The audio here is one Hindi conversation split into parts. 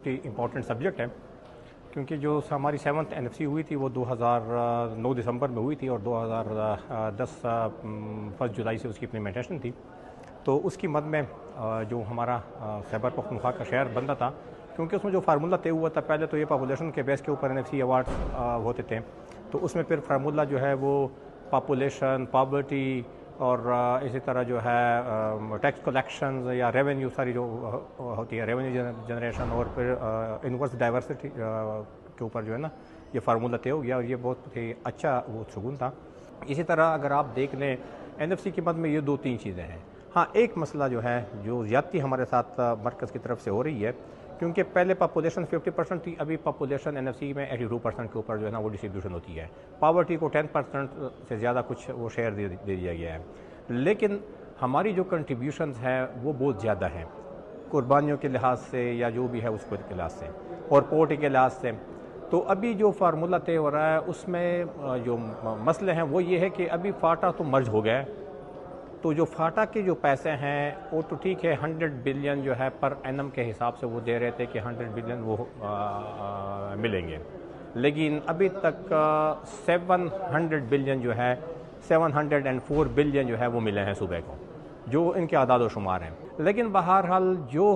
इम्पॉर्टेंट सब्जेक्ट है, क्योंकि जो हमारी 7th NFC हुई थी वो 2009 दिसंबर में हुई थी और 2010 1 जुलाई से उसकी इम्प्लीमेंटेशन थी। तो उसकी मद में जो हमारा खैबर पख्तूनख्वा का शहर बन रहा था, क्योंकि उसमें जो फार्मूला तय हुआ था, पहले तो ये पॉपुलेशन के बेस के ऊपर NFC अवार्ड होते थे, तो उसमें फिर फार्मूला जो है वो पॉपुलेशन, पॉवर्टी और इसी तरह जो है टैक्स कलेक्शन या रेवेन्यू सारी जो होती है, रेवेन्यू जनरेशन और फिर इनवर्स डाइवर्सिटी के ऊपर जो है ना ये फार्मूला तय हो गया और ये बहुत ही अच्छा वो शगुन था। इसी तरह अगर आप देख लें NFC की मद में ये 2-3 चीज़ें हैं। हाँ, एक मसला जो है जो ज़्यादती हमारे साथ मरकज़ की तरफ से हो रही है, क्योंकि पहले पॉपुलेशन 50% थी, अभी पॉपुलेशन NFC में 82% के ऊपर जो है ना वो डिस्ट्रीब्यूशन होती है। पावर्टी को 10% से ज़्यादा कुछ वो शेयर दे दिया गया है, लेकिन हमारी जो कंट्रीब्यूशंस हैं वो बहुत ज़्यादा हैं कुर्बानियों के लिहाज से या जो भी है उसके लिहाज से और पोवर्टी के लिहाज से। तो अभी जो फार्मूला तय हो रहा है उसमें जो मसले हैं वो ये है कि अभी फाटा तो मर्ज हो गया है, तो जो फाटा के जो पैसे हैं वो तो ठीक है 100 बिलियन जो है पर एनम के हिसाब से वो दे रहे थे कि 100 बिलियन वो मिलेंगे, लेकिन अभी तक 700 बिलियन जो है 704 बिलियन जो है वो मिले हैं सूबे को, जो इनके आदाद व शुमार हैं। लेकिन बहरहाल जो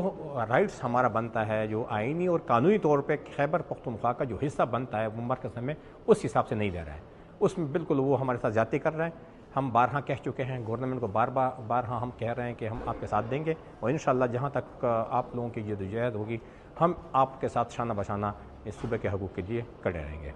राइट्स हमारा बनता है, जो आइनी और कानूनी तौर पे खैबर पख्तूनख्वा का जो हिस्सा बनता है वो मरकज़ में उस हिसाब से नहीं दे रहा है, उसमें बिल्कुल वो हमारे साथ ज़्यादती कर रहा है। हम बारहा कह चुके हैं, गवर्नमेंट को बारहा हम कह रहे हैं कि हम आपके साथ देंगे और इंशाअल्लाह जहाँ तक आप लोगों की जद्दोजहद होगी हम आपके साथ शाना बशाना इस सूबे के हकूक़ के लिए खड़े रहेंगे।